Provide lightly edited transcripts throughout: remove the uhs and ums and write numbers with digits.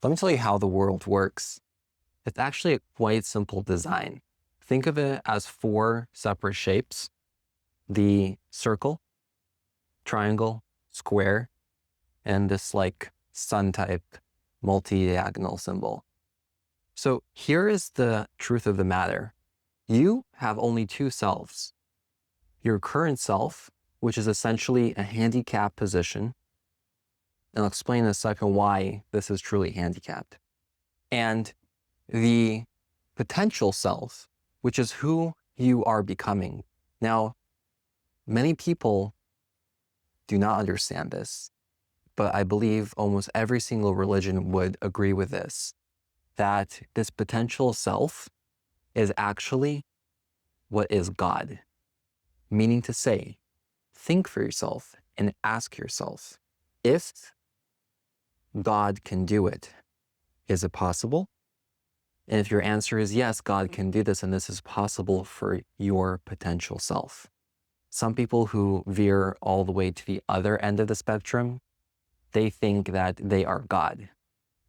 Let me tell you how the world works. It's actually a quite simple design. Think of it as four separate shapes: the circle, triangle, square, and this like sun type multi-diagonal symbol. So here is the truth of the matter. You have only two selves. Your current self, which is essentially a handicapped position, and I'll explain in a second why this is truly handicapped, and the potential self, which is who you are becoming. Now, many people do not understand this, but I believe almost every single religion would agree with this, that this potential self is actually what is God. Meaning to say, think for yourself and ask yourself, if God can do it, is it possible? And if your answer is yes, God can do this, and this is possible for your potential self. Some people who veer all the way to the other end of the spectrum, they think that they are God.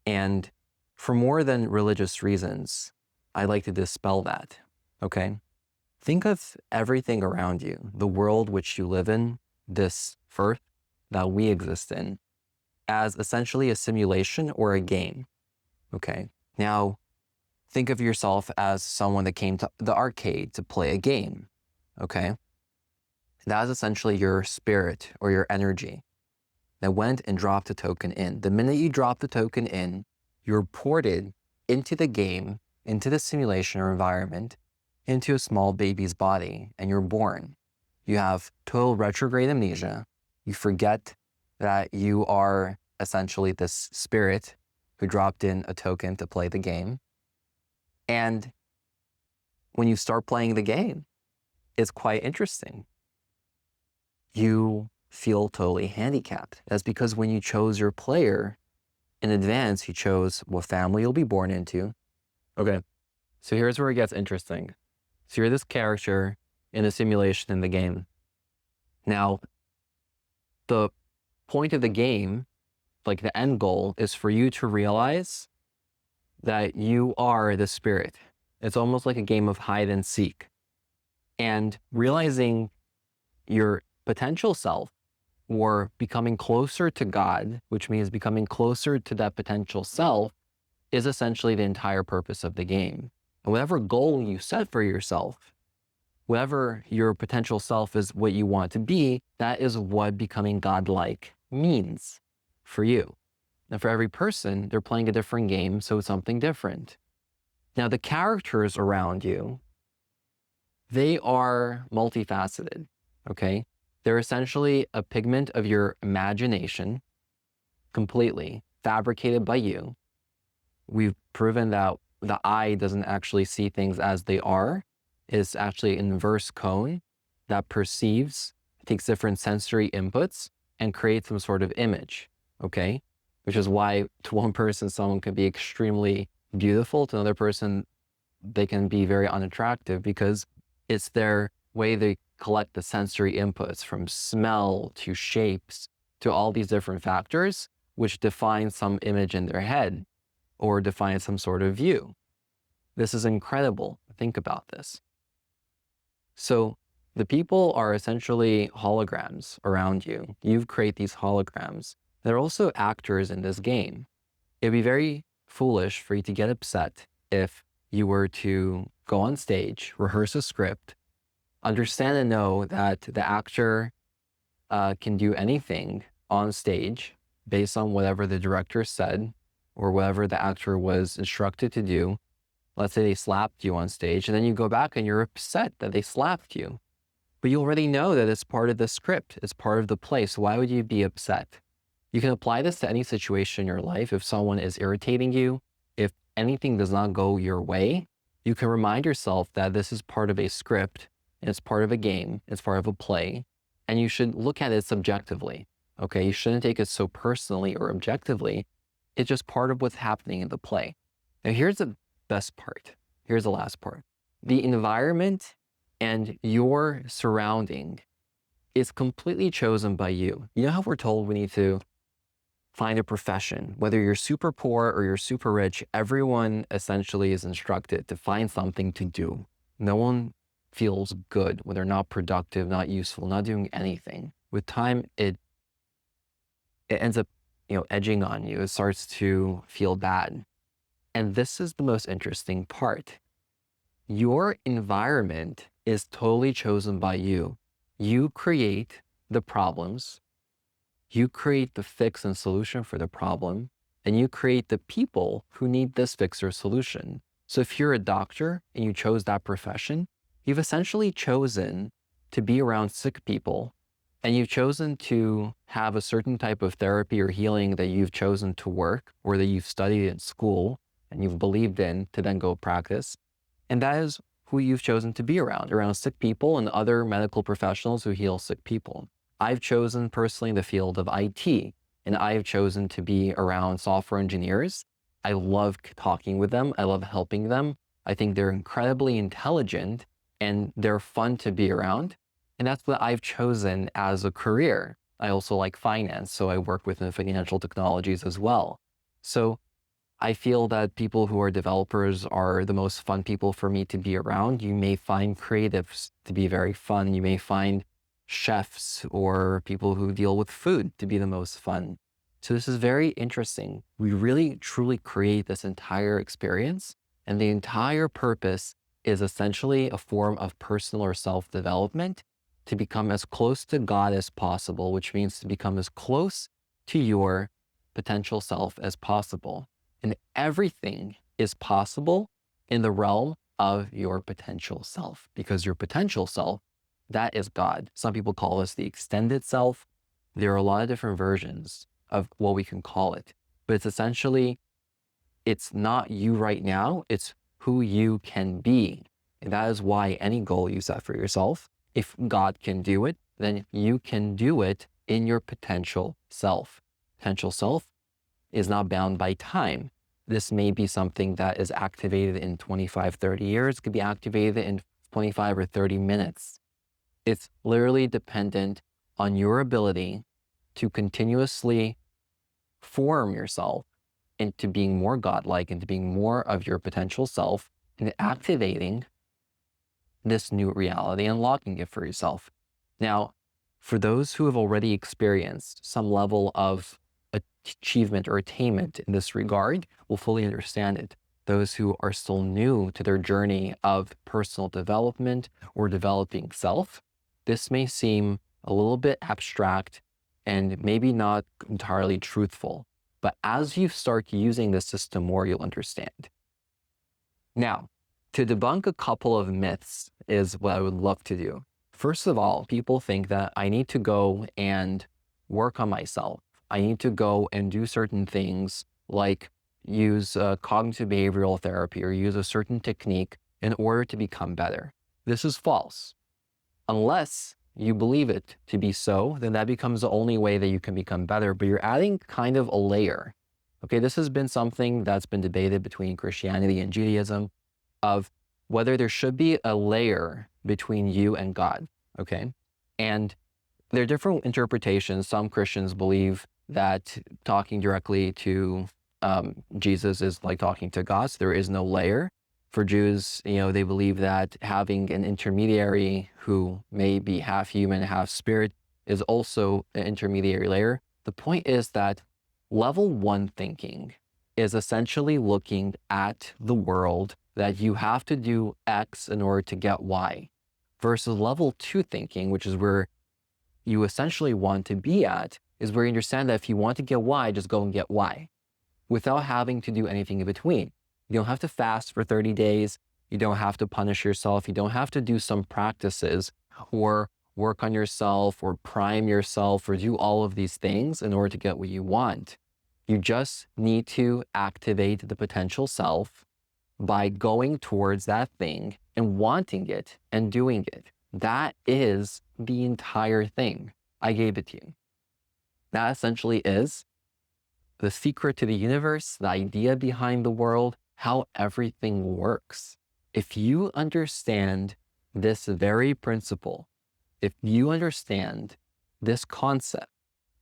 And for more than religious reasons, I like to dispel that, okay? Think of everything around you, the world which you live in, this earth that we exist in, as essentially a simulation or a game, okay? Now, think of yourself as someone that came to the arcade to play a game, okay? That is essentially your spirit or your energy that went and dropped a token in. The minute you drop the token in, you're ported into the game, into the simulation or environment, into a small baby's body, and you're born. You have total retrograde amnesia. You forget that you are essentially this spirit who dropped in a token to play the game. And when you start playing the game, it's quite interesting. You feel totally handicapped. That's because when you chose your player in advance, you chose what family you'll be born into. Okay, so here's where it gets interesting. So you're this character in a simulation in the game. Now, the point of the game, like the end goal, is for you to realize that you are the spirit. It's almost like a game of hide and seek. And realizing your potential self or becoming closer to God, which means becoming closer to that potential self, is essentially the entire purpose of the game. And whatever goal you set for yourself, whatever your potential self is what you want to be, that is what becoming godlike means for you. And for every person, they're playing a different game, so it's something different. Now, the characters around you, they are multifaceted, okay? They're essentially a pigment of your imagination, completely fabricated by you. We've proven that the eye doesn't actually see things as they are. It's actually an inverse cone that perceives, takes different sensory inputs, and creates some sort of image, okay? Which is why to one person, someone can be extremely beautiful. To another person, they can be very unattractive because it's their way they collect the sensory inputs from smell to shapes to all these different factors, which define some image in their head or define some sort of view. This is incredible. Think about this. So the people are essentially holograms around you. You create these holograms. They're also actors in this game. It'd be very foolish for you to get upset if you were to go on stage, rehearse a script, understand and know that the actor can do anything on stage based on whatever the director said or whatever the actor was instructed to do. Let's say they slapped you on stage, and then you go back and you're upset that they slapped you. But you already know that it's part of the script, it's part of the play, so why would you be upset? You can apply this to any situation in your life. If someone is irritating you, if anything does not go your way, you can remind yourself that this is part of a script, and it's part of a game, it's part of a play, and you should look at it subjectively, okay? You shouldn't take it so personally or objectively. It's just part of what's happening in the play. Now here's the best part. Here's the last part. The environment and your surrounding is completely chosen by you. You know how we're told we need to find a profession. Whether you're super poor or you're super rich, everyone essentially is instructed to find something to do. No one feels good when they're not productive, not useful, not doing anything. With time, it ends up, edging on you. It starts to feel bad. And this is the most interesting part. Your environment is totally chosen by you. You create the problems, you create the fix and solution for the problem, and you create the people who need this fix or solution. So if you're a doctor and you chose that profession, you've essentially chosen to be around sick people, and you've chosen to have a certain type of therapy or healing that you've chosen to work or that you've studied in school and you've believed in to then go practice. And that is who you've chosen to be around sick people and other medical professionals who heal sick people. I've chosen personally the field of IT, and I've chosen to be around software engineers. I love talking with them. I love helping them. I think they're incredibly intelligent and they're fun to be around. And that's what I've chosen as a career. I also like finance, so I work within financial technologies as well. So I feel that people who are developers are the most fun people for me to be around. You may find creatives to be very fun. You may find chefs or people who deal with food to be the most fun. So this is very interesting. We really truly create this entire experience, and the entire purpose is essentially a form of personal or self-development to become as close to God as possible, which means to become as close to your potential self as possible. And everything is possible in the realm of your potential self, because your potential self, that is God. Some people call this the extended self. There are a lot of different versions of what we can call it, but it's essentially, it's not you right now, it's who you can be. And that is why any goal you set for yourself, if God can do it, then you can do it in your potential self. Potential self is not bound by time. This may be something that is activated in 25, 30 years. It could be activated in 25 or 30 minutes. It's literally dependent on your ability to continuously form yourself into being more godlike, into being more of your potential self, and activating this new reality, unlocking it for yourself. Now, for those who have already experienced some level of achievement or attainment in this regard will fully understand it. Those who are still new to their journey of personal development or developing self, this may seem a little bit abstract and maybe not entirely truthful. But as you start using this system more, you'll understand. Now, to debunk a couple of myths is what I would love to do. First of all, people think that I need to go and work on myself. I need to go and do certain things like use cognitive behavioral therapy or use a certain technique in order to become better. This is false. Unless you believe it to be so, then that becomes the only way that you can become better, but you're adding kind of a layer. Okay, this has been something that's been debated between Christianity and Judaism of whether there should be a layer between you and God, okay? And there are different interpretations. Some Christians believe that talking directly to Jesus is like talking to God, so there is no layer. For Jews, they believe that having an intermediary who may be half human, half spirit is also an intermediary layer. The point is that level 1 thinking is essentially looking at the world that you have to do X in order to get Y, versus level 2 thinking, which is where you essentially want to be at, is where you understand that if you want to get Y, just go and get Y without having to do anything in between. You don't have to fast for 30 days. You don't have to punish yourself. You don't have to do some practices or work on yourself or prime yourself or do all of these things in order to get what you want. You just need to activate the potential self by going towards that thing and wanting it and doing it. That is the entire thing. I gave it to you. That essentially is the secret to the universe, the idea behind the world, how everything works. If you understand this very principle, if you understand this concept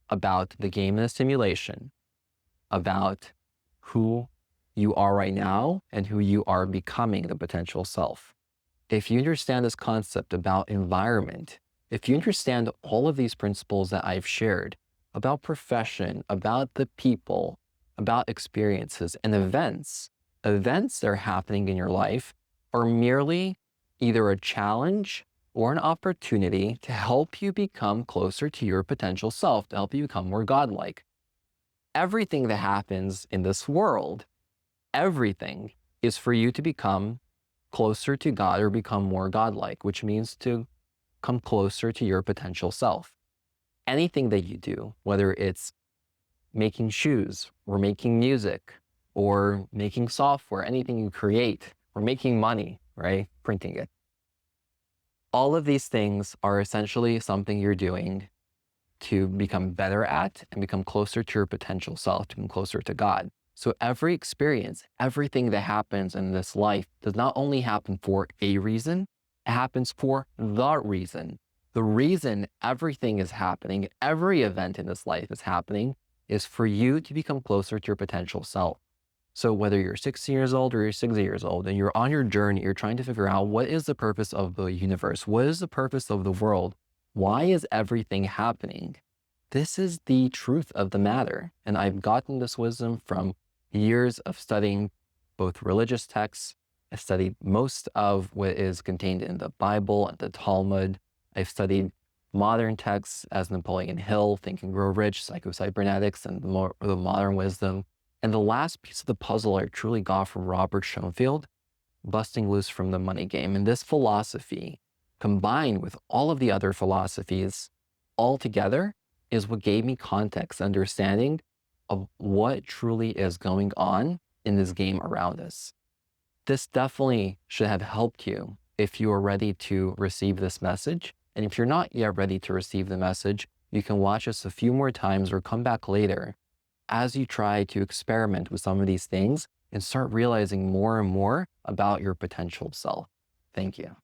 about the game and the simulation, about who you are right now and who you are becoming, the potential self. If you understand this concept about environment, if you understand all of these principles that I've shared about profession, about the people, about experiences and events that are happening in your life are merely either a challenge or an opportunity to help you become closer to your potential self, to help you become more godlike. Everything that happens in this world, everything is for you to become closer to God or become more godlike, which means to come closer to your potential self. Anything that you do, whether it's making shoes or making music or making software, anything you create or making money, right? Printing it. All of these things are essentially something you're doing to become better at and become closer to your potential self, to become closer to God. So every experience, everything that happens in this life does not only happen for a reason, it happens for the reason. The reason everything is happening, every event in this life is happening, is for you to become closer to your potential self. So whether you're 16 years old or you're 60 years old and you're on your journey, you're trying to figure out what is the purpose of the universe? What is the purpose of the world? Why is everything happening? This is the truth of the matter. And I've gotten this wisdom from years of studying both religious texts. I studied most of what is contained in the Bible and the Talmud. I've studied modern texts as Napoleon Hill, Think and Grow Rich, Psycho-Cybernetics, and the modern wisdom. And the last piece of the puzzle I truly got from Robert Schoenfield, Busting Loose from the Money Game. And this philosophy, combined with all of the other philosophies, all together is what gave me context, understanding of what truly is going on in this game around us. This definitely should have helped you if you are ready to receive this message. And if you're not yet ready to receive the message, you can watch us a few more times or come back later as you try to experiment with some of these things and start realizing more and more about your potential self. Thank you.